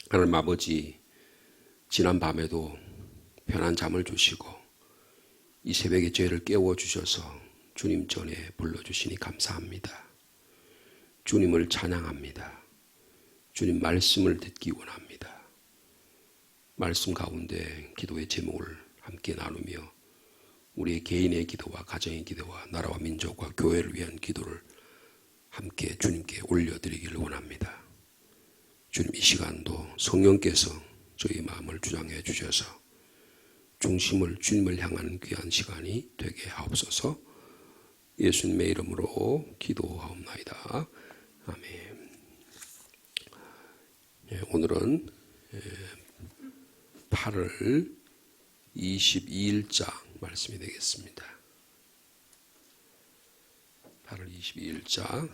하나님 아버지, 지난 밤에도 편한 잠을 주시고 이 새벽에 저희를 깨워주셔서 주님 전에 불러주시니 감사합니다. 주님을 찬양합니다. 주님 말씀을 듣기 원합니다. 말씀 가운데 기도의 제목을 함께 나누며 우리의 개인의 기도와 가정의 기도와 나라와 민족과 교회를 위한 기도를 함께 주님께 올려드리기를 원합니다. 주님, 이 시간도 성령께서 저희 마음을 주장해 주셔서 중심을 주님을 향하는 귀한 시간이 되게 하옵소서. 예수님의 이름으로 기도하옵나이다. 아멘. 오늘은 8월 22일자 말씀이 되겠습니다. 8월 22일자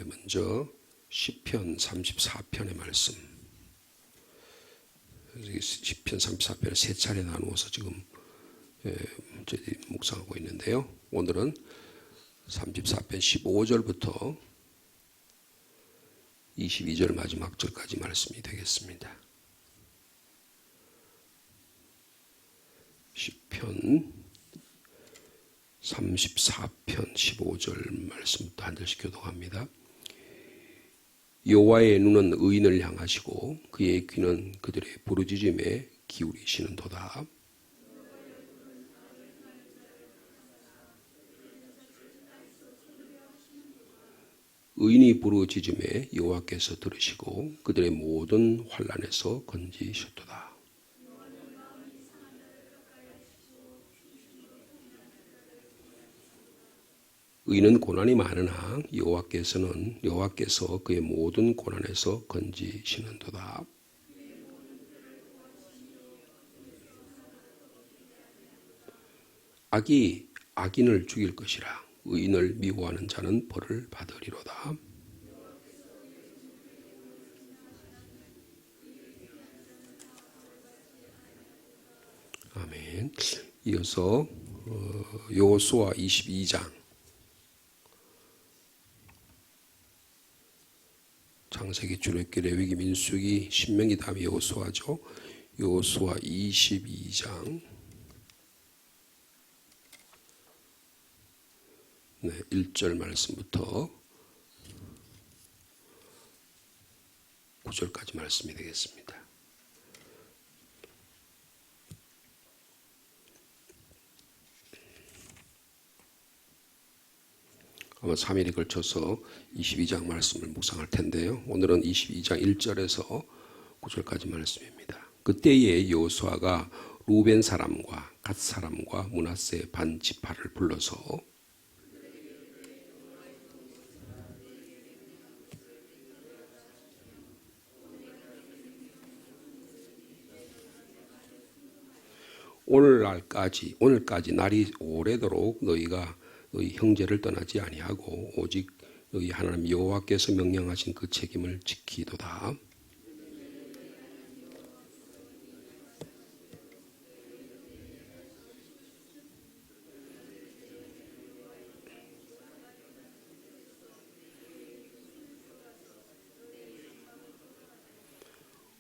먼저 시편 34편의 말씀. 시편 34편을 세 차례 나누어서 지금 저희들이 묵상하고 있는데요. 오늘은 34편 15절부터 22절 마지막 절까지 말씀이 되겠습니다. 시편 34편 15절 말씀부터 한 절씩 교독합니다. 여호와의 눈은 의인을 향하시고 그의 귀는 그들의 부르짖음에 기울이시는도다. 의인이 부르짖음에 여호와께서 들으시고 그들의 모든 환난에서 건지셨도다. 의인은 고난이 많으나 여호와께서 그의 모든 고난에서 건지시는도다. 악이 악인을 죽일 것이라. 의인을 미워하는 자는 벌을 받으리로다. 아멘. 이어서 여호수아 22장. 창세기, 출애굽기, 레위기, 민수기, 신명기 다음에 여호수아죠. 여호수아 22장 1절 말씀부터 9절까지 말씀이 되겠습니다. 아마 3일에 걸쳐서 22장 말씀을 묵상할 텐데요. 오늘은 22장 1절에서 9절까지 말씀입니다. 그때에 여호수아가 루벤 사람과 갓 사람과 므낫세 반 지파를 불러서 오늘까지 날이 오래도록 너희가 너희 형제를 떠나지 아니하고 오직 너희 하나님 여호와께서 명령하신 그 책임을 지키도다.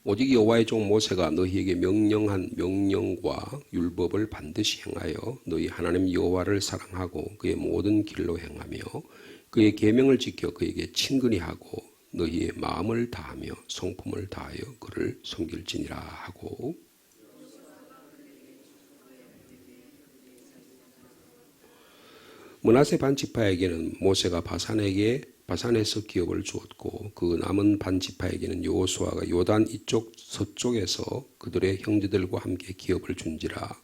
오직 여호와의 종 모세가 너희에게 명령한 명령과 율법을 반드시 행하여 너희 하나님 여호와를 사랑하고 그의 모든 길로 행하며 그의 계명을 지켜 그에게 친근히 하고 너희의 마음을 다하며 성품을 다하여 그를 섬길지니라 하고, 므낫세 반 지파에게는 모세가 바산에서 기업을 주었고 그 남은 반 지파에게는 여호수아가 요단 이쪽 서쪽에서 그들의 형제들과 함께 기업을 준지라.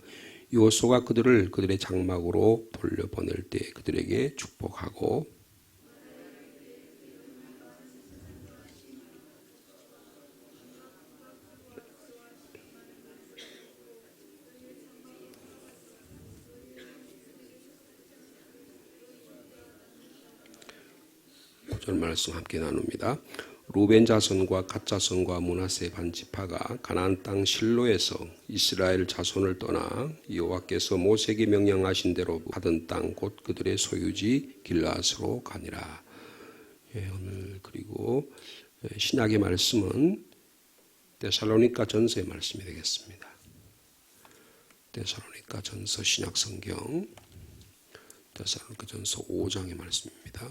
여호수아가 그들을 그들의 장막으로 돌려보낼 때 그들에게 축복하고 절 말씀 함께 나눕니다. 루벤 자손과 갓 자손과 므낫세 반 지파가 가나안 땅 실로에서 이스라엘 자손을 떠나 여호와께서 모세에게 명령하신 대로 받은 땅 곧 그들의 소유지 길앗으로 가니라. 오늘 그리고 신약의 말씀은 데살로니가 전서의 말씀이 되겠습니다. 데살로니가 전서 신약성경 데살로니가 전서 5장의 말씀입니다.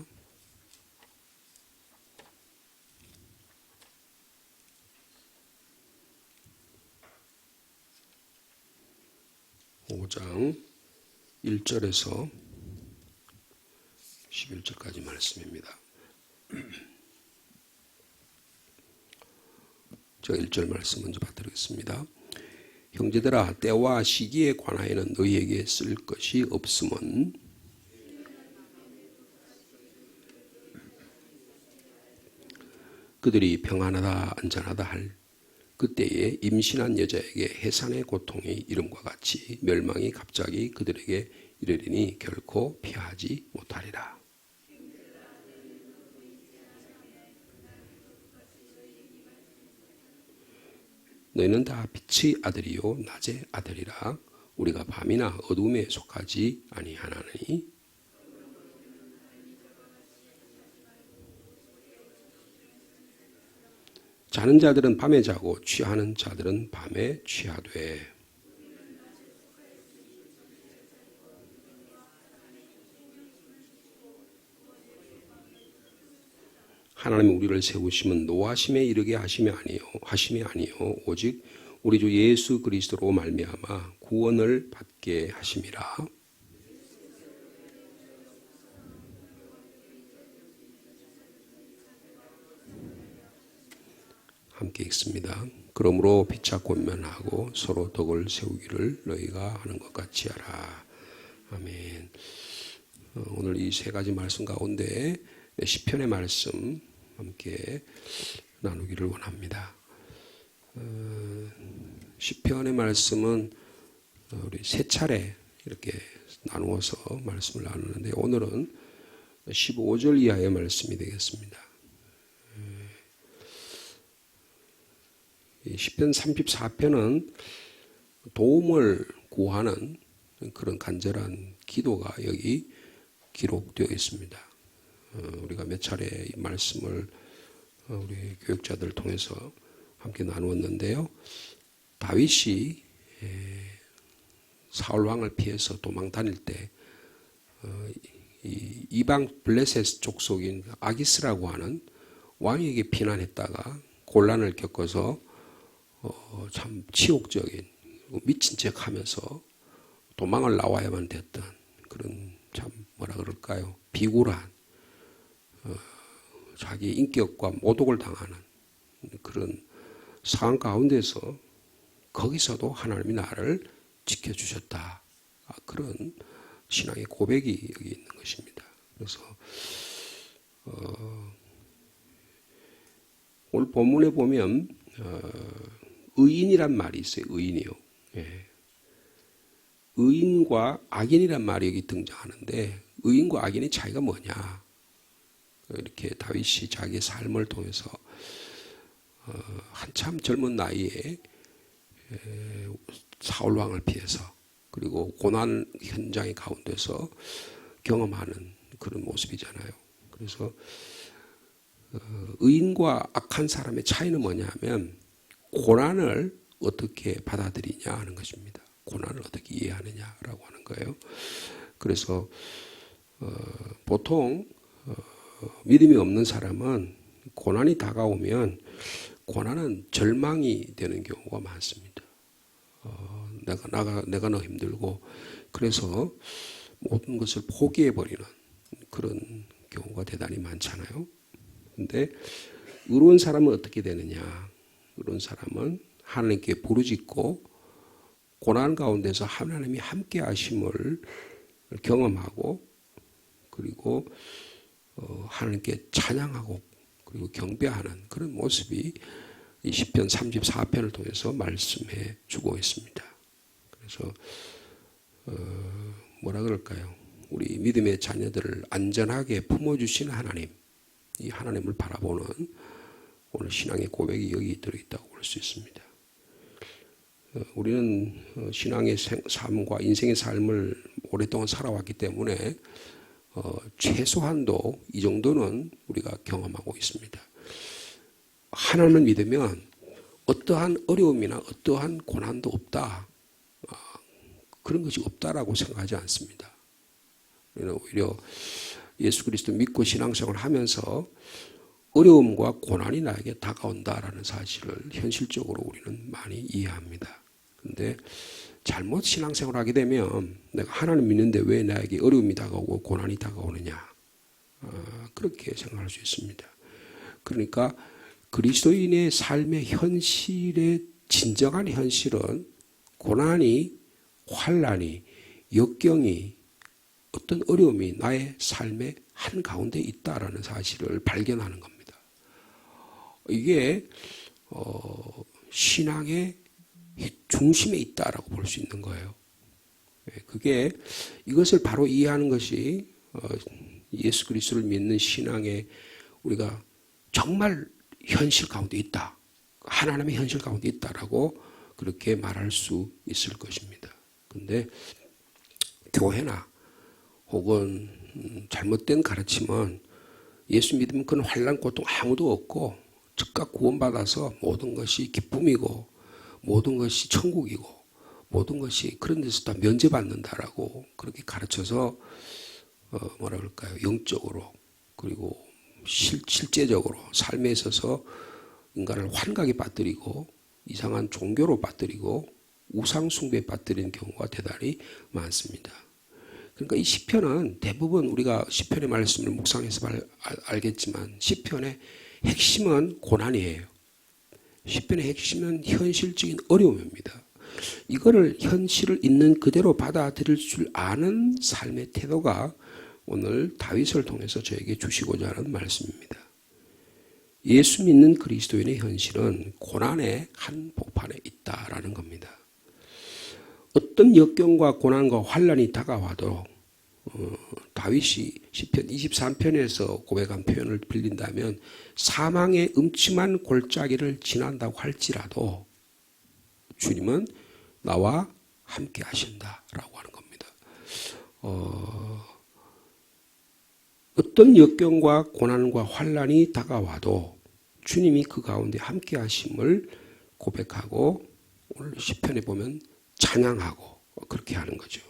오 장 1절에서 11절까지 말씀입니다. 제가 1절 말씀 먼저 받드리겠습니다. 형제들아, 때와 시기에 관하여는 너희에게 쓸 것이 없음은 그들이 평안하다 안전하다 할 그때에 임신한 여자에게 해산의 고통이 이름과 같이 멸망이 갑자기 그들에게 이르리니 결코 피하지 못하리라. 너희는 다 빛의 아들이요 낮의 아들이라. 우리가 밤이나 어둠에 속하지 아니하나니 자는 자들은 밤에 자고 취하는 자들은 밤에 취하되 하나님이 우리를 세우심은 노하심에 이르게 하심이 아니요 오직 우리 주 예수 그리스도로 말미암아 구원을 받게 하심이라. 함께 읽습니다. 그러므로 피차 권면하고 서로 덕을 세우기를 너희가 하는 것 같이 하라. 아멘. 오늘 이 세 가지 말씀 가운데 시편의 말씀 함께 나누기를 원합니다. 시편의 말씀은 우리 세 차례 이렇게 나누어서 말씀을 나누는데 오늘은 15절 이하의 말씀이 되겠습니다. 시편 34편은 도움을 구하는 그런 간절한 기도가 여기 기록되어 있습니다. 우리가 몇 차례 이 말씀을 우리 교육자들을 통해서 함께 나누었는데요. 다윗이 사울 왕을 피해서 도망 다닐 때 이방 블레셋 족속인 아기스라고 하는 왕에게 피난했다가 곤란을 겪어서 참 치욕적인 미친 척하면서 도망을 나와야만 됐던 그런 참 뭐라 그럴까요? 비굴한 자기 인격과 모독을 당하는 그런 상황 가운데서 거기서도 하나님이 나를 지켜주셨다. 그런 신앙의 고백이 여기 있는 것입니다. 그래서 오늘 본문에 보면 의인이란 말이 있어요. 의인이요. 예. 의인과 악인이란 말이 여기 등장하는데 의인과 악인의 차이가 뭐냐? 이렇게 다윗이 자기의 삶을 통해서 한참 젊은 나이에 사울 왕을 피해서 그리고 고난 현장의 가운데서 경험하는 그런 모습이잖아요. 그래서 의인과 악한 사람의 차이는 뭐냐면 고난을 어떻게 받아들이냐 하는 것입니다. 고난을 어떻게 이해하느냐라고 하는 거예요. 그래서 보통 믿음이 없는 사람은 고난이 다가오면 고난은 절망이 되는 경우가 많습니다. 내가 너무 힘들고 그래서 모든 것을 포기해버리는 그런 경우가 대단히 많잖아요. 근데 의로운 사람은 어떻게 되느냐? 의로운 사람은 하나님께 부르짖고 고난 가운데서 하나님이 함께 하심을 경험하고 그리고 하나님께 찬양하고 그리고 경배하는 그런 모습이 이 시편 34편을 통해서 말씀해 주고 있습니다. 그래서 뭐라 그럴까요? 우리 믿음의 자녀들을 안전하게 품어주시는 하나님, 이 하나님을 바라보는 오늘 신앙의 고백이 여기 들어있다고 볼 수 있습니다. 우리는 신앙의 삶과 인생의 삶을 오랫동안 살아왔기 때문에 최소한도 이 정도는 우리가 경험하고 있습니다. 하나님을 믿으면 어떠한 어려움이나 어떠한 고난도 없다. 그런 것이 없다라고 생각하지 않습니다. 오히려 예수 그리스도 믿고 신앙생활을 하면서 어려움과 고난이 나에게 다가온다라는 사실을 현실적으로 우리는 많이 이해합니다. 그런데 잘못 신앙생활을 하게 되면 내가 하나님 믿는데 왜 나에게 어려움이 다가오고 고난이 다가오느냐, 그렇게 생각할 수 있습니다. 그러니까 그리스도인의 삶의 현실의 진정한 현실은 고난이, 환난이, 역경이, 어떤 어려움이 나의 삶의 한가운데 있다라는 사실을 발견하는 겁니다. 이게 신앙의 중심에 있다라고 볼 수 있는 거예요. 그게 이것을 바로 이해하는 것이 예수 그리스도를 믿는 신앙에 우리가 정말 현실 가운데 있다, 하나님의 현실 가운데 있다라고 그렇게 말할 수 있을 것입니다. 그런데 교회나 혹은 잘못된 가르침은 예수 믿으면 그런 환난 고통 아무도 없고 즉각 구원받아서 모든 것이 기쁨이고 모든 것이 천국이고 모든 것이 그런 데서 다 면제받는다라고 그렇게 가르쳐서 뭐라 그럴까요? 영적으로 그리고 실제적으로 삶에 있어서 인간을 환각에 빠뜨리고 이상한 종교로 빠뜨리고 우상 숭배에 빠뜨리는 경우가 대단히 많습니다. 그러니까 이 시편은 대부분 우리가 시편의 말씀을 묵상해서 알겠지만 시편의 핵심은 고난이에요. 시편의 핵심은 현실적인 어려움입니다. 이거를 현실을 있는 그대로 받아들일 줄 아는 삶의 태도가 오늘 다윗을 통해서 저에게 주시고자 하는 말씀입니다. 예수 믿는 그리스도인의 현실은 고난의 한복판에 있다라는 겁니다. 어떤 역경과 고난과 환난이 다가와도 다윗이 시편 23편에서 고백한 표현을 빌린다면 사망의 음침한 골짜기를 지난다고 할지라도 주님은 나와 함께 하신다라고 하는 겁니다. 어떤 역경과 고난과 환난이 다가와도 주님이 그 가운데 함께 하심을 고백하고 오늘 시편에 보면 찬양하고 그렇게 하는 거죠.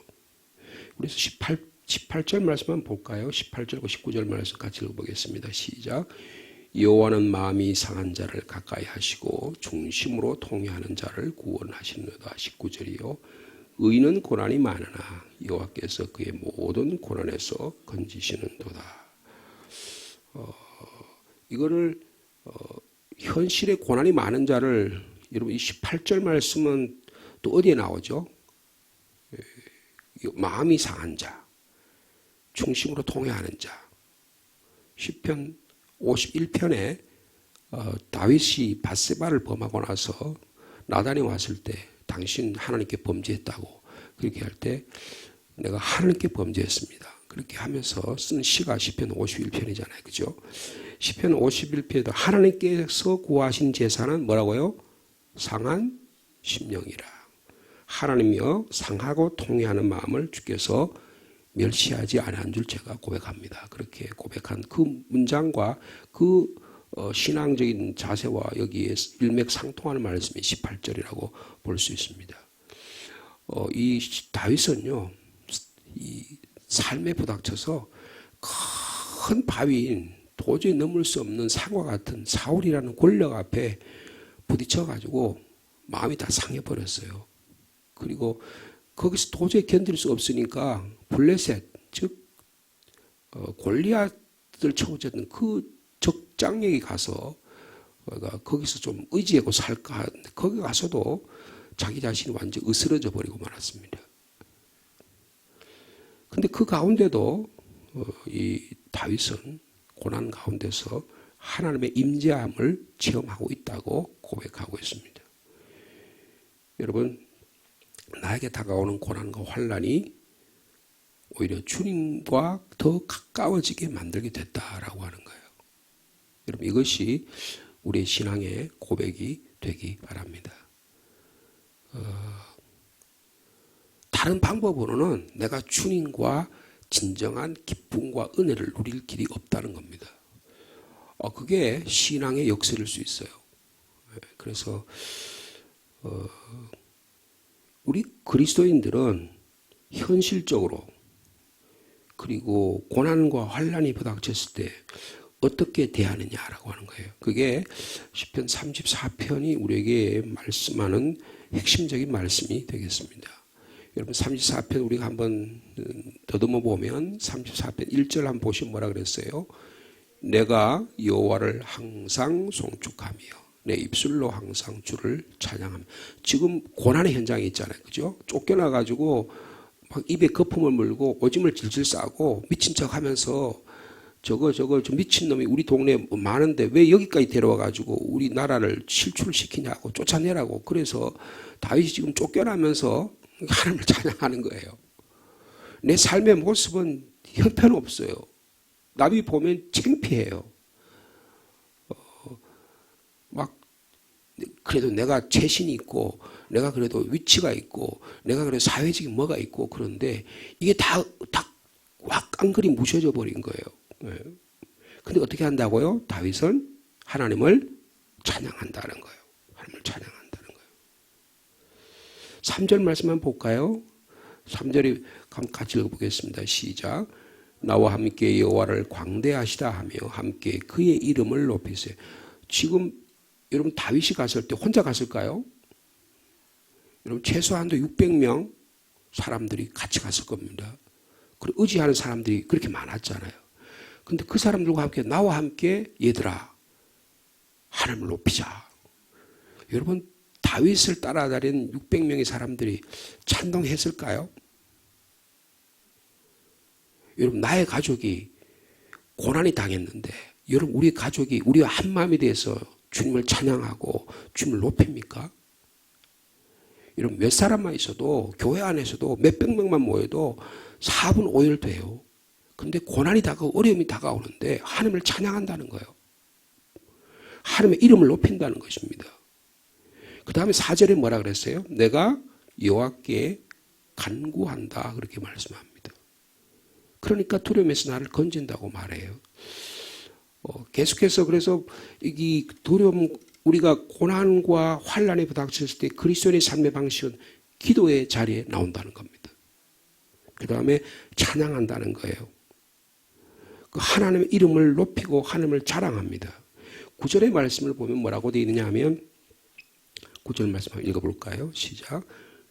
그래서 18절 말씀 한번 볼까요? 18절과 19절 말씀 같이 읽어보겠습니다. 시작. 여호와는 마음이 상한 자를 가까이 하시고 중심으로 통회하는 자를 구원하시는도다. 19절이요. 의인은 고난이 많으나 여호와께서 그의 모든 고난에서 건지시는도다. 이거를 현실에 고난이 많은 자를 여러분 이 18절 말씀은 또 어디에 나오죠? 마음이 상한 자, 중심으로 통회하는 자. 시편 51편에 다윗이 밧세바를 범하고 나서 나단이 왔을 때 당신 하나님께 범죄했다고 그렇게 할 때 내가 하나님께 범죄했습니다. 그렇게 하면서 쓴 시가 시편 51편이잖아요. 그죠? 시편 51편에도 하나님께서 구하신 제사는 뭐라고요? 상한 심령이라. 하나님이여 상하고 통회하는 마음을 주께서 멸시하지 아니한 줄 제가 고백합니다. 그렇게 고백한 그 문장과 그 신앙적인 자세와 여기에 일맥상통하는 말씀이 18절이라고 볼 수 있습니다. 이 다윗은요, 이 삶에 부닥쳐서 큰 바위인 도저히 넘을 수 없는 산과 같은 사울이라는 권력 앞에 부딪혀가지고 마음이 다 상해버렸어요. 그리고 거기서 도저히 견딜 수 없으니까 블레셋, 즉 골리앗을 쳐오졌던 그 적장에게 가서 거기서 좀 의지하고 살까 하는데 거기 가서도 자기 자신이 완전 으스러져 버리고 말았습니다. 근데 그 가운데도 이 다윗은 고난 가운데서 하나님의 임재함을 체험하고 있다고 고백하고 있습니다. 여러분, 나에게 다가오는 고난과 환난이 오히려 주님과 더 가까워지게 만들게 됐다라고 하는 거예요. 여러분, 이것이 우리의 신앙의 고백이 되기 바랍니다. 다른 방법으로는 내가 주님과 진정한 기쁨과 은혜를 누릴 길이 없다는 겁니다. 그게 신앙의 역설일 수 있어요. 그래서 우리 그리스도인들은 현실적으로 그리고 고난과 환난이 부닥쳤을 때 어떻게 대하느냐라고 하는 거예요. 그게 시편 34편이 우리에게 말씀하는 핵심적인 말씀이 되겠습니다. 여러분 34편 우리가 한번 더듬어 보면 34편 1절 한번 보시면 뭐라 그랬어요? 내가 여호와를 항상 송축하며 내 입술로 항상 주를 찬양하며. 지금 고난의 현장이 있잖아요. 그죠? 쫓겨나가지고 막 입에 거품을 물고 오줌을 질질 싸고 미친 척 하면서 저거 저 미친놈이 우리 동네에 많은데 왜 여기까지 데려와가지고 우리 나라를 실출시키냐고 쫓아내라고. 그래서 다윗이 지금 쫓겨나면서 하나님을 찬양하는 거예요. 내 삶의 모습은 형편없어요. 남이 보면 창피해요. 막 그래도 내가 재신이 있고 내가 그래도 위치가 있고 내가 그래도 사회적인 뭐가 있고 그런데 이게 다 깡그리 무셔져 버린 거예요. 근데 어떻게 한다고요? 다윗은 하나님을 찬양한다는 거예요. 하나님을 찬양한다는 거예요. 3절 말씀만 볼까요? 3절이 같이 읽어보겠습니다. 시작. 나와 함께 여호와를 광대하시다 하며 함께 그의 이름을 높이세요. 지금 여러분 다윗이 갔을 때 혼자 갔을까요? 여러분 최소한도 600명 사람들이 같이 갔을 겁니다. 그리고 의지하는 사람들이 그렇게 많았잖아요. 근데 그 사람들과 함께 나와 함께 얘들아 하나님을 높이자. 여러분 다윗을 따라다닌 600명의 사람들이 찬동했을까요? 여러분 나의 가족이 고난이 당했는데 여러분 우리 가족이 우리와 한 마음이 돼서 주님을 찬양하고 주님을 높입니까? 여러분 몇 사람만 있어도 교회 안에서도 몇백 명만 모여도 4분 5일 돼요. 근데 고난이 다가오고 어려움이 다가오는데 하나님을 찬양한다는 거예요. 하나님의 이름을 높인다는 것입니다. 그 다음에 4절에 뭐라 그랬어요? 내가 여호와께 간구한다 그렇게 말씀합니다. 그러니까 두려움에서 나를 건진다고 말해요. 계속해서 그래서 이 두려움 우리가 고난과 환난에 부닥쳤을 때 그리스도인의 삶의 방식은 기도의 자리에 나온다는 겁니다. 그 다음에 찬양한다는 거예요. 그 하나님의 이름을 높이고 하나님을 자랑합니다. 9절의 말씀을 보면 뭐라고 되어 있느냐 하면 9절 말씀 한번 읽어볼까요? 시작.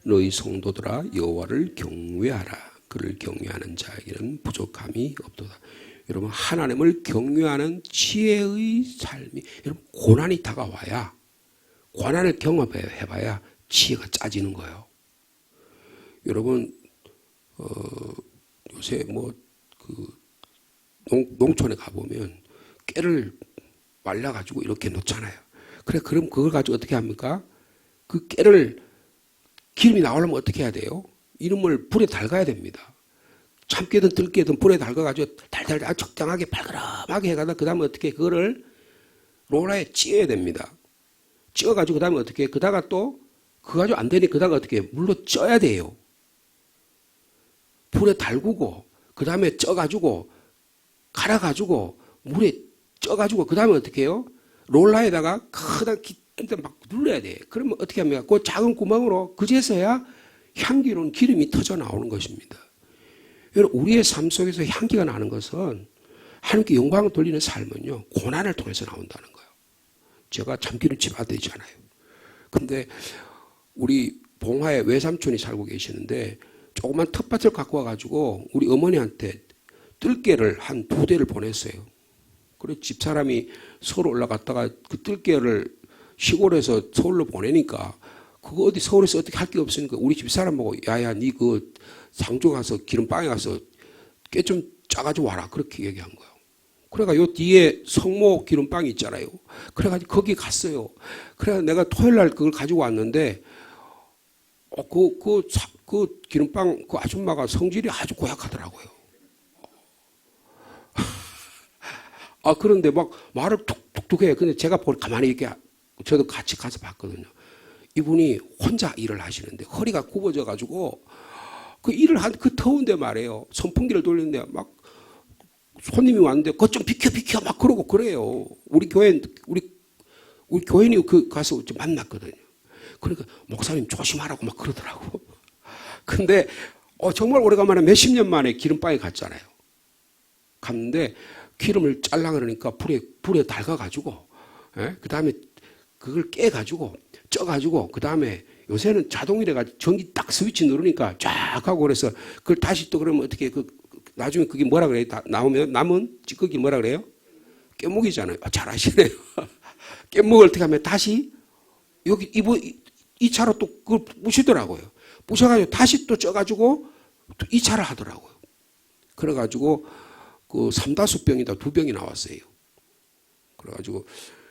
너희 성도들아 여호와를 경외하라. 그를 경외하는 자에게는 부족함이 없도다. 여러분 하나님을 경외하는 지혜의 삶이 여러분 고난이 다가와야 고난을 경험해봐야 지혜가 짜지는 거예요. 여러분 요새 농촌에 가보면 깨를 말려가지고 이렇게 놓잖아요. 그래 그럼 그걸 가지고 어떻게 합니까? 그 깨를 기름이 나오려면 어떻게 해야 돼요? 이름을 불에 달가야 됩니다. 참깨든 들깨든 불에 달가가지고 달달 적당하게 발그럼하게 해가다 그 다음에 어떻게 그거를 롤러에 찧어야 됩니다. 찧어가지고 그 다음에 어떻게 그다가 또 그거 가지고 안 되니 그다가 어떻게 물로 쪄야 돼요. 불에 달구고 그 다음에 쪄가지고 갈아가지고 물에 쪄가지고 그 다음에 어떻게 해요? 롤러에다가 크다 기인데 막 눌러야 돼. 그러면 어떻게 합니까? 그 작은 구멍으로 그제서야 향기로운 기름이 터져 나오는 것입니다. 여러분 우리의 삶 속에서 향기가 나는 것은 하나님께 영광을 돌리는 삶은요 고난을 통해서 나온다는 거예요. 제가 참기름집 아들이잖아요. 근데 우리 봉화에 외삼촌이 살고 계시는데 조그만 텃밭을 갖고 와가지고 우리 어머니한테 뜰개를 한 2대를 보냈어요. 그래 집사람이 서울 올라갔다가 그 뜰개를 시골에서 서울로 보내니까 그거 어디 서울에서 어떻게 할 게 없으니까 우리 집사람 보고 야야 니 그 상조 가서 기름방에 가서 깨 좀 짜가지고 와라 그렇게 얘기한 거예요. 그래가 요 뒤에 성모 기름방이 있잖아요. 그래가지고 거기 갔어요. 그래가 내가 토요일 날 그걸 가지고 왔는데 그 기름방 그 아줌마가 성질이 아주 고약하더라고요. 그런데 막 말을 툭툭툭 해. 근데 제가 가만히 이렇게 저도 같이 가서 봤거든요. 이분이 혼자 일을 하시는데 허리가 굽어져 가지고 그 일을 그 더운데 말이에요. 선풍기를 돌리는데 막 손님이 왔는데 그것 좀 비켜 막 그러고 그래요. 우리 교회 우리 우리 교인이 그 가서 만났거든요. 그러니까 목사님 조심하라고 막 그러더라고. 근데 정말 오래간만에 몇십 년 만에 기름바에 갔잖아요. 갔는데 기름을 잘라 그러니까 불에 달가가지고, 그 다음에 그걸 깨가지고 쪄가지고 그 다음에 요새는 자동이래가지고 전기 딱 스위치 누르니까 쫙 하고 그래서 그걸 다시 또 그러면 어떻게 나중에 그게 뭐라 그래요? 나오면 남은 찌꺼기 뭐라 그래요? 깨묵이잖아요. 잘 아시네요. 깨묵을 어떻게 하면 다시 여기 이 차로 또 그걸 부시더라고요. 부셔가지고 다시 또 쪄가지고 또 2차를 하더라고요. 그래가지고 그 삼다수병이다 2병이 나왔어요. 그래가지고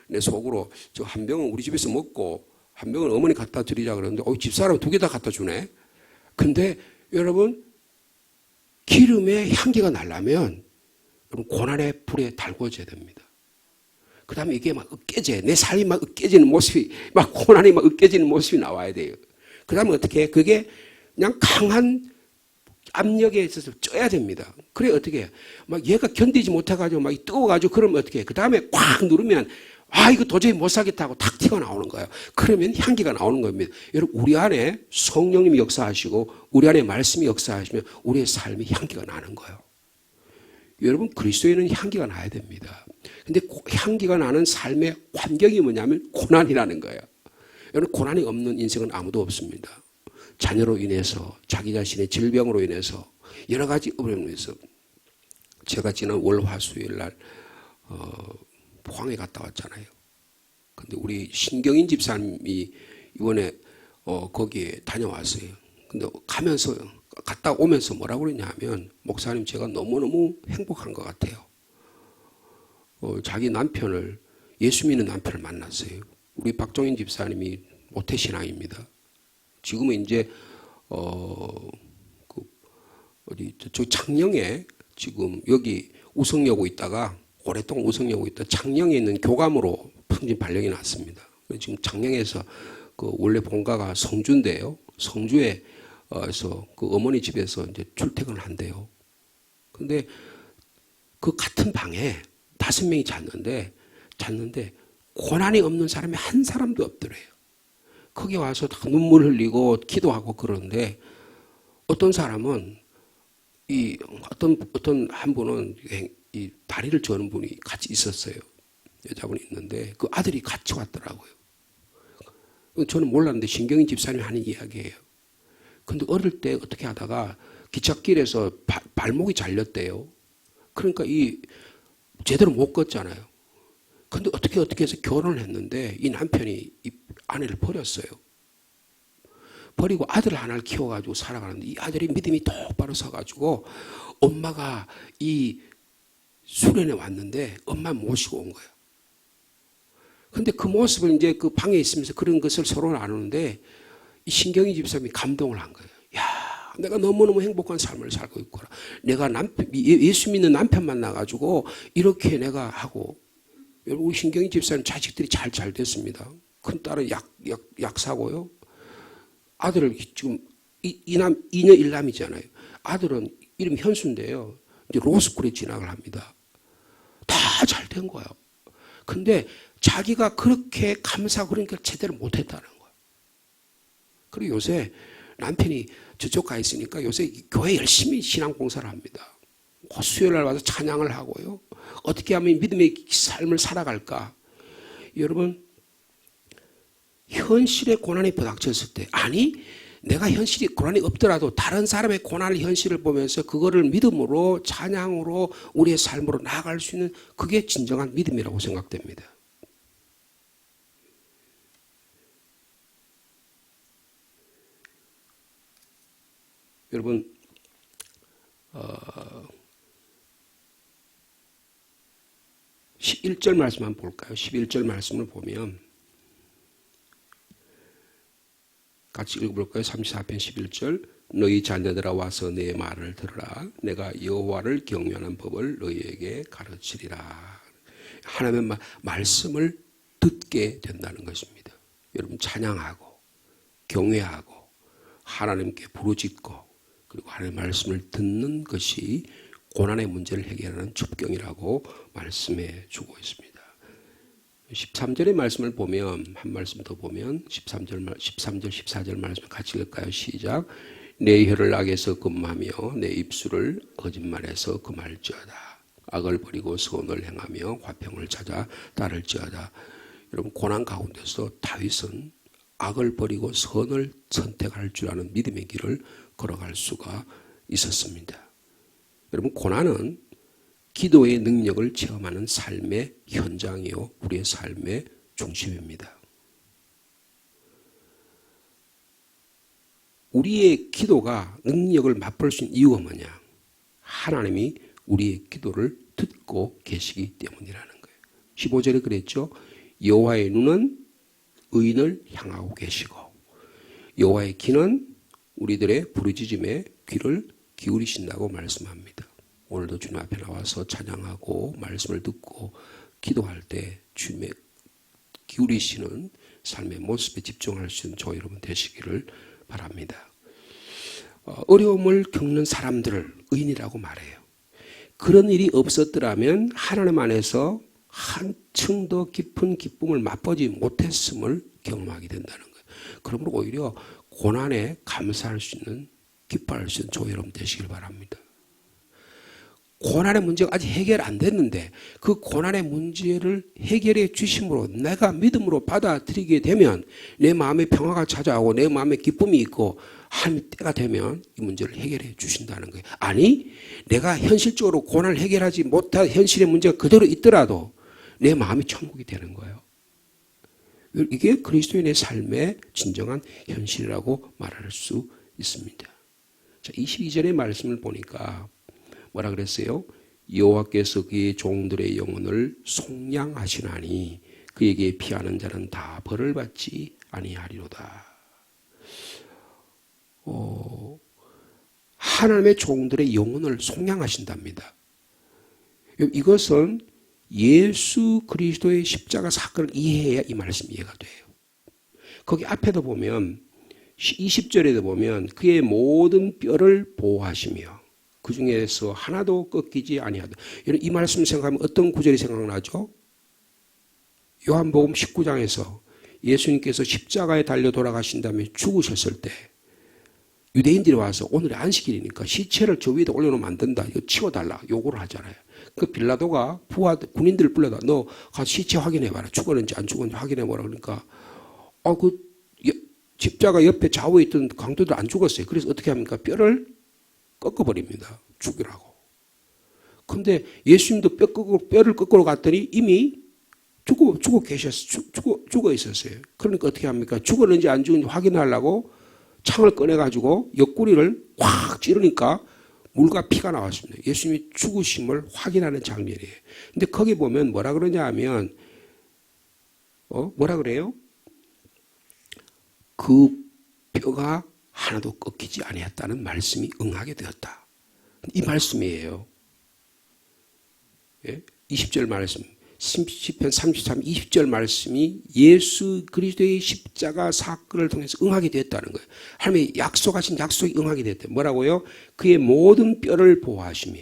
내 속으로 저 한 병은 우리 집에서 먹고 한 병은 어머니 갖다 드리자 그러는데 집사람 2개 다 갖다 주네. 근데 여러분 기름의 향기가 나려면 여러분 고난의 불에 달궈져야 됩니다. 그 다음에 이게 막 으깨져. 내 삶이 막 으깨지는 모습이, 막 고난이 막 으깨지는 모습이 나와야 돼요. 그 다음에 어떻게 해? 그게 그냥 강한 압력에 있어서 쪄야 됩니다. 그래, 어떻게 해? 막 얘가 견디지 못해가지고 막 뜨거워가지고 그러면 어떻게 해? 그 다음에 꽉 누르면 이거 도저히 못 사겠다고 탁 튀어 나오는 거예요. 그러면 향기가 나오는 겁니다. 여러분, 우리 안에 성령님이 역사하시고 우리 안에 말씀이 역사하시면 우리의 삶이 향기가 나는 거예요. 여러분, 그리스도에는 향기가 나야 됩니다. 근데 향기가 나는 삶의 환경이 뭐냐면 고난이라는 거예요. 여러분, 고난이 없는 인생은 아무도 없습니다. 자녀로 인해서, 자기 자신의 질병으로 인해서, 여러 가지 어려움으로 인해서. 제가 지난 월, 화, 수요일 날 포항에 갔다 왔잖아요. 근데 우리 신경인 집사님이 이번에 거기에 다녀왔어요. 근데 갔다 오면서 뭐라고 그러냐면, 목사님 제가 너무너무 행복한 것 같아요. 자기 남편을, 예수 믿는 남편을 만났어요. 우리 박종인 집사님이 모태신앙입니다. 지금은 이제 저 창녕에 지금 여기 우성여고 있다가 오랫동안 우성여고 있다 창녕에 있는 교감으로 풍진 발령이 났습니다. 지금 창녕에서 그 원래 본가가 성주인데요. 성주에서 그 어머니 집에서 이제 출퇴근을 한대요. 근데 그 같은 방에 5명이 잤는데 고난이 없는 사람이 한 사람도 없더래요. 거기 와서 다 눈물 흘리고 기도하고 그러는데 어떤 사람은 어떤 한 분은 이 다리를 저는 분이 같이 있었어요. 여자분이 있는데 그 아들이 같이 왔더라고요. 저는 몰랐는데 신경인 집사님이 하는 이야기예요. 근데 어릴 때 어떻게 하다가 기찻길에서 발목이 잘렸대요. 그러니까 제대로 못 걷잖아요. 근데 어떻게 해서 결혼을 했는데 이 남편이 이 아내를 버렸어요. 버리고 아들 하나를 키워가지고 살아가는데 이 아들이 믿음이 똑바로 서가지고 엄마가 이 수련회 왔는데 엄마 모시고 온 거예요. 근데 그 모습을 이제 그 방에 있으면서 그런 것을 서로 나누는데 이 신경이 집사님이 감동을 한 거예요. 야, 내가 너무너무 행복한 삶을 살고 있구나. 내가 예수 믿는 남편 만나가지고 이렇게 내가 하고, 여러분, 우리 신경이 집사님 자식들이 잘 됐습니다. 큰 딸은 약사고요. 아들을 지금 2녀 1남이잖아요. 아들은 이름이 현수인데요. 이제 로스쿨에 진학을 합니다. 다 잘 된 거예요. 근데 자기가 그렇게 감사하고 그러니까 제대로 못했다는 거예요. 그리고 요새 남편이 저쪽 가 있으니까 요새 교회 열심히 신앙봉사를 합니다. 수요일 날 와서 찬양을 하고요. 어떻게 하면 믿음의 삶을 살아갈까? 여러분, 현실의 고난이 부닥쳤을 때, 내가 현실이 고난이 없더라도 다른 사람의 고난의 현실을 보면서 그거를 믿음으로, 찬양으로, 우리의 삶으로 나아갈 수 있는 그게 진정한 믿음이라고 생각됩니다. 여러분, 11절 말씀 한번 볼까요? 11절 말씀을 보면 같이 읽어볼까요? 34편 11절. 너희 자녀들아 와서 내 말을 들으라. 내가 여호와를 경외하는 법을 너희에게 가르치리라. 하나님의 말씀을 듣게 된다는 것입니다. 여러분, 찬양하고 경외하고 하나님께 부르짖고 그리고 하나님의 말씀을 듣는 것이 고난의 문제를 해결하는 첩경이라고 말씀해 주고 있습니다. 13절의 말씀을 보면 한 말씀 더 보면 13절, 14절 말씀 같이 읽을까요? 시작. 내 혀를 악에서 금하며 내 입술을 거짓말에서 금할지어다. 악을 버리고 선을 행하며 화평을 찾아 따를지어다. 여러분 고난 가운데서 다윗은 악을 버리고 선을 선택할 줄 아는 믿음의 길을 걸어갈 수가 있었습니다. 여러분 고난은 기도의 능력을 체험하는 삶의 현장이요 우리의 삶의 중심입니다. 우리의 기도가 능력을 맛볼 수 있는 이유가 뭐냐? 하나님이 우리의 기도를 듣고 계시기 때문이라는 거예요. 15절에 그랬죠. 여호와의 눈은 의인을 향하고 계시고 여호와의 귀는 우리들의 부르짖음에 귀를 기울이신다고 말씀합니다. 오늘도 주님 앞에 나와서 찬양하고 말씀을 듣고 기도할 때 주님의 기울이시는 삶의 모습에 집중할 수 있는 저 여러분 되시기를 바랍니다. 어려움을 겪는 사람들을 의인이라고 말해요. 그런 일이 없었더라면 하나님 안에서 한층 더 깊은 기쁨을 맛보지 못했음을 경험하게 된다는 거예요. 그러므로 오히려 고난에 감사할 수 있는 기뻐할 수 있는 저 여러분 되시길 바랍니다. 고난의 문제가 아직 해결 안 됐는데 그 고난의 문제를 해결해 주심으로 내가 믿음으로 받아들이게 되면 내 마음에 평화가 찾아오고 내 마음에 기쁨이 있고 한 때가 되면 이 문제를 해결해 주신다는 거예요. 아니 내가 현실적으로 고난을 해결하지 못한 현실의 문제가 그대로 있더라도 내 마음이 천국이 되는 거예요. 이게 그리스도인의 삶의 진정한 현실이라고 말할 수 있습니다. 자, 22절의 말씀을 보니까 뭐라 그랬어요? 여호와께서 그의 종들의 영혼을 속량하시나니 그에게 피하는 자는 다 벌을 받지 아니하리로다. 하나님의 종들의 영혼을 속량하신답니다. 이것은 예수 그리스도의 십자가 사건을 이해해야 이 말씀이 이해가 돼요. 거기 앞에도 보면 20절에도 보면 그의 모든 뼈를 보호하시며 그 중에서 하나도 꺾이지 아니하다. 이 말씀 생각하면 어떤 구절이 생각나죠? 요한복음 19장에서 예수님께서 십자가에 달려 돌아가신 다음에 죽으셨을 때 유대인들이 와서 오늘의 안식일이니까 시체를 저 위에다 올려놓으면 안 된다. 이거 치워달라. 요구를 하잖아요. 그 빌라도가 부하 군인들을 불러다 너 가서 시체 확인해봐라. 죽었는지 안 죽었는지 확인해보라. 그러니까 십자가 옆에 좌우에 있던 강도들 안 죽었어요. 그래서 어떻게 합니까? 뼈를 꺾어버립니다. 죽이라고. 근데 예수님도 뼈를 꺾으러 갔더니 이미 죽어 있었어요. 그러니까 어떻게 합니까? 죽었는지 안 죽었는지 확인하려고 창을 꺼내가지고 옆구리를 확 찌르니까 물과 피가 나왔습니다. 예수님이 죽으심을 확인하는 장면이에요. 근데 거기 보면 뭐라 그러냐 하면, 뭐라 그래요? 그 뼈가 하나도 꺾이지 아니했다는 말씀이 응하게 되었다. 이 말씀이에요. 예? 20절 말씀. 시편 33, 20절 말씀이 예수 그리스도의 십자가 사건을 통해서 응하게 됐다는 거예요. 하나님이 약속하신 약속이 응하게 됐대. 뭐라고요? 그의 모든 뼈를 보호하시며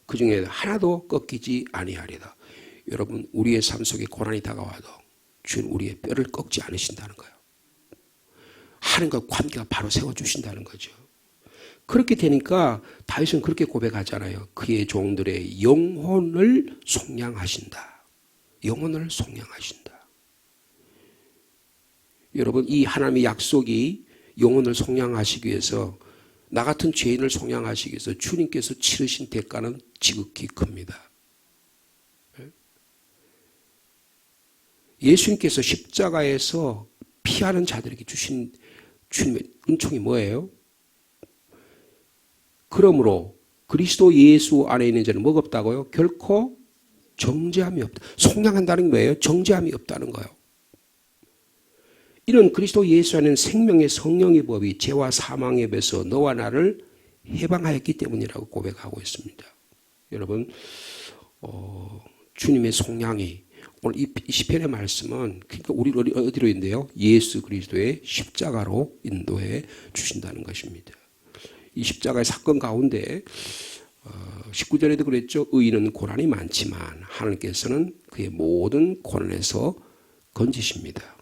그 중에 하나도 꺾이지 아니하리다. 여러분 우리의 삶 속에 고난이 다가와도 주는 우리의 뼈를 꺾지 않으신다는 거예요. 하나님과 관계가 바로 세워주신다는 거죠. 그렇게 되니까 다윗은 그렇게 고백하잖아요. 그의 종들의 영혼을 속량하신다. 영혼을 속량하신다. 여러분 이 하나님의 약속이 영혼을 속량하시기 위해서 나 같은 죄인을 속량하시기 위해서 주님께서 치르신 대가는 지극히 큽니다. 예수님께서 십자가에서 피하는 자들에게 주신 주님의 은총이 뭐예요? 그러므로 그리스도 예수 안에 있는 자는 뭐가 없다고요? 결코 정죄함이 없다. 속량한다는 게 뭐예요? 정죄함이 없다는 거예요. 이는 그리스도 예수 안에는 생명의 성령의 법이 죄와 사망의 법에서 너와 나를 해방하였기 때문이라고 고백하고 있습니다. 여러분 주님의 속량이 오늘 이 시편의 말씀은 그러니까 우리를 어디로 인도해요? 예수 그리스도의 십자가로 인도해 주신다는 것입니다. 이 십자가의 사건 가운데 19절에도 그랬죠. 의인은 고난이 많지만 하나님께서는 그의 모든 고난에서 건지십니다.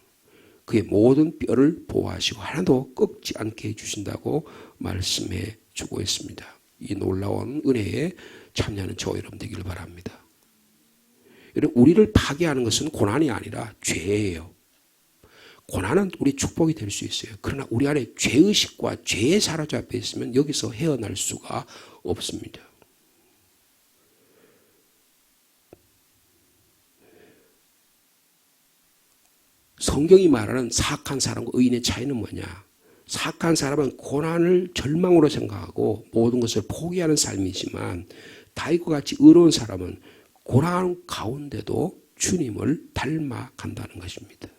그의 모든 뼈를 보호하시고 하나도 꺾지 않게 해주신다고 말씀해 주고 있습니다. 이 놀라운 은혜에 참여하는 저와 여러분 되기를 바랍니다. 여러분, 우리를 파괴하는 것은 고난이 아니라 죄예요. 고난은 우리 축복이 될 수 있어요. 그러나 우리 안에 죄의식과 죄에 사로잡혀 있으면 여기서 헤어날 수가 없습니다. 성경이 말하는 사악한 사람과 의인의 차이는 뭐냐? 사악한 사람은 고난을 절망으로 생각하고 모든 것을 포기하는 삶이지만 다윗과 같이 의로운 사람은 고난 가운데도 주님을 닮아간다는 것입니다.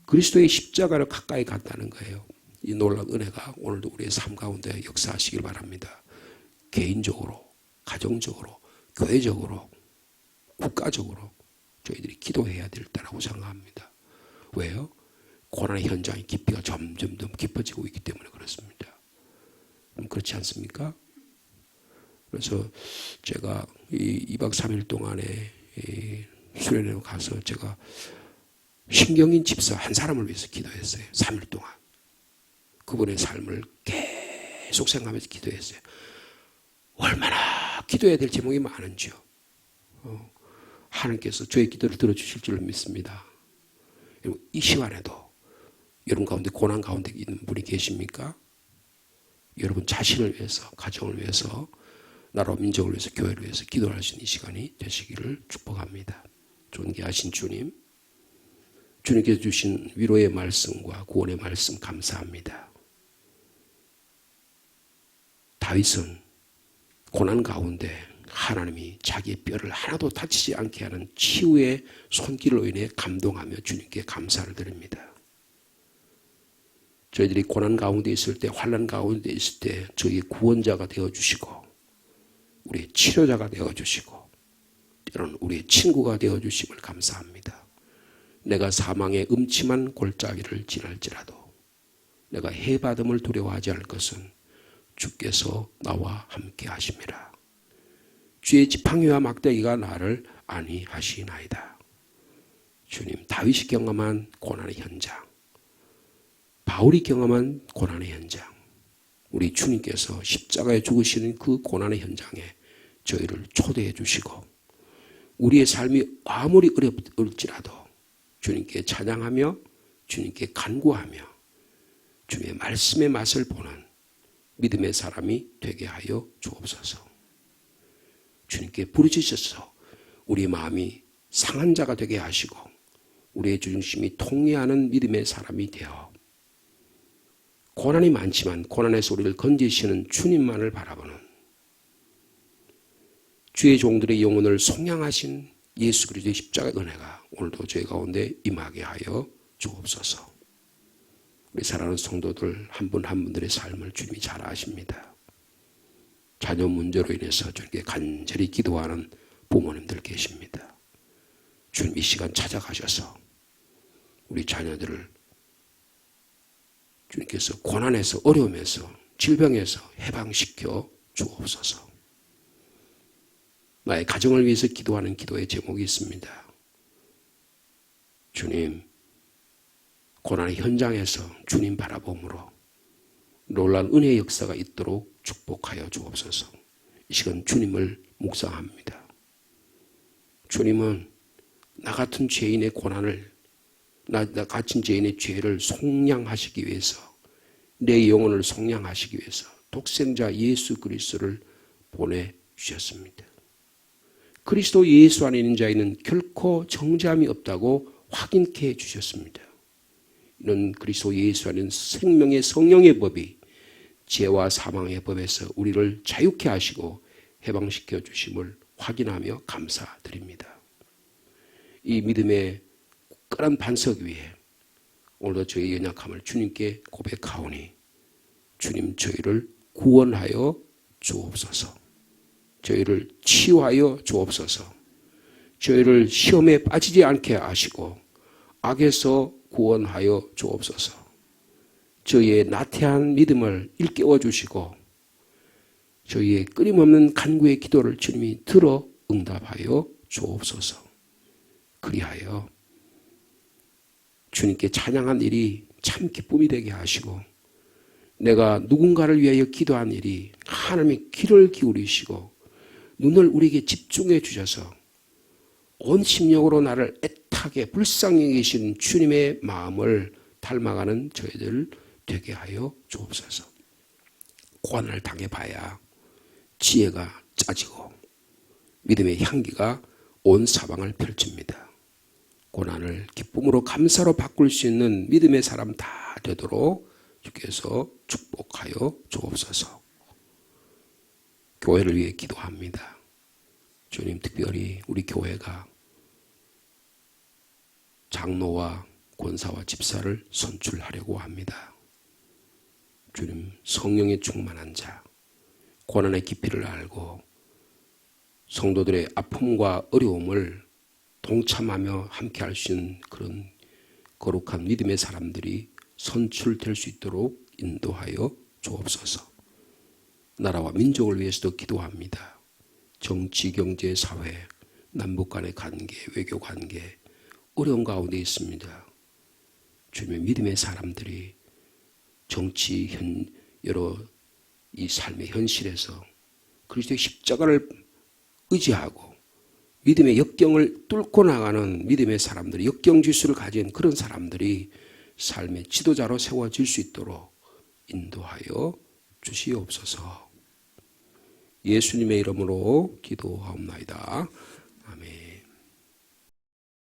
그리스도의 십자가를 가까이 간다는 거예요. 이 놀라운 은혜가 오늘도 우리의 삶 가운데 역사하시길 바랍니다. 개인적으로, 가정적으로, 교회적으로, 국가적으로 저희들이 기도해야 될 때라고 생각합니다. 왜요? 고난의 현장의 깊이가 점점 더 깊어지고 있기 때문에 그렇습니다. 그렇지 않습니까? 그래서 제가 이 2박 3일 동안에 수련회에 가서 제가 신경인 집사 한 사람을 위해서 기도했어요. 3일 동안. 그분의 삶을 계속 생각하면서 기도했어요. 얼마나 기도해야 될 제목이 많은지요. 하나님께서 저의 기도를 들어주실 줄 믿습니다. 이 시간에도 여러분 가운데 고난 가운데 있는 분이 계십니까? 여러분 자신을 위해서, 가정을 위해서, 나라 민족을 위해서, 교회를 위해서 기도할 수 있는 시간이 되시기를 축복합니다. 존귀하신 주님, 주님께서 주신 위로의 말씀과 구원의 말씀 감사합니다. 다윗은 고난 가운데 하나님이 자기의 뼈를 하나도 다치지 않게 하는 치유의 손길로 인해 감동하며 주님께 감사를 드립니다. 저희들이 고난 가운데 있을 때, 환난 가운데 있을 때 저희의 구원자가 되어주시고 우리의 치료자가 되어주시고 때로는 우리의 친구가 되어주심을 감사합니다. 내가 사망의 음침한 골짜기를 지날지라도 내가 해받음을 두려워하지 않을 것은 주께서 나와 함께 하심이라. 주의 지팡이와 막대기가 나를 안위하시나이다. 주님, 다윗이 경험한 고난의 현장, 바울이 경험한 고난의 현장, 우리 주님께서 십자가에 죽으시는 그 고난의 현장에 저희를 초대해 주시고 우리의 삶이 아무리 어렵을지라도 주님께 찬양하며 주님께 간구하며 주님의 말씀의 맛을 보는 믿음의 사람이 되게 하여 주옵소서. 주님께 부르짖어서 우리 마음이 상한 자가 되게 하시고 우리의 중심이 통회하는 믿음의 사람이 되어 고난이 많지만 고난에서 우리를 건지시는 주님만을 바라보는 주의 종들의 영혼을 속량하신 예수 그리스도의 십자가의 은혜가 오늘도 저희 가운데 임하게 하여 주옵소서. 우리 사랑하는 성도들 한 분 한 분들의 삶을 주님이 잘 아십니다. 자녀 문제로 인해서 저렇게 간절히 기도하는 부모님들 계십니다. 주님 이 시간 찾아가셔서 우리 자녀들을 주님께서 고난에서 어려움에서 질병에서 해방시켜 주옵소서. 나의 가정을 위해서 기도하는 기도의 제목이 있습니다. 주님, 고난의 현장에서 주님 바라봄으로 놀라운 은혜의 역사가 있도록 축복하여 주옵소서. 이 시간 주님을 묵상합니다. 주님은 나 같은 죄인의 고난을, 나 같은 죄인의 죄를 속량하시기 위해서, 내 영혼을 속량하시기 위해서 독생자 예수 그리스도를 보내주셨습니다. 그리스도 예수 안에 있는 자에는 결코 정죄함이 없다고 확인케 해주셨습니다. 이는 그리스도 예수 안에 있는 생명의 성령의 법이 죄와 사망의 법에서 우리를 자유케 하시고 해방시켜 주심을 확인하며 감사드립니다. 이 믿음의 굳건한 반석 위에 오늘도 저희 연약함을 주님께 고백하오니 주님 저희를 구원하여 주옵소서. 저희를 치유하여 주옵소서. 저희를 시험에 빠지지 않게 하시고 악에서 구원하여 주옵소서. 저희의 나태한 믿음을 일깨워 주시고 저희의 끊임없는 간구의 기도를 주님이 들어 응답하여 주옵소서. 그리하여 주님께 찬양한 일이 참 기쁨이 되게 하시고 내가 누군가를 위하여 기도한 일이 하나님의 귀를 기울이시고 눈을 우리에게 집중해 주셔서 온 심령으로 나를 애타게 불쌍히 계신 주님의 마음을 닮아가는 저희들 되게 하여 주옵소서. 고난을 당해봐야 지혜가 짜지고 믿음의 향기가 온 사방을 펼칩니다. 고난을 기쁨으로 감사로 바꿀 수 있는 믿음의 사람 다 되도록 주께서 축복하여 주옵소서. 교회를 위해 기도합니다. 주님, 특별히 우리 교회가 장로와 권사와 집사를 선출하려고 합니다. 주님, 성령에 충만한 자, 고난의 깊이를 알고 성도들의 아픔과 어려움을 동참하며 함께 할 수 있는 그런 거룩한 믿음의 사람들이 선출될 수 있도록 인도하여 주옵소서. 나라와 민족을 위해서도 기도합니다. 정치, 경제, 사회, 남북 간의 관계, 외교 관계 어려운 가운데 있습니다. 주님의 믿음의 사람들이 정치, 여러 이 삶의 현실에서 그리스도의 십자가를 의지하고 믿음의 역경을 뚫고 나가는 믿음의 사람들이, 역경지수를 가진 그런 사람들이 삶의 지도자로 세워질 수 있도록 인도하여 주시옵소서. 예수님의 이름으로 기도하옵나이다. 아멘.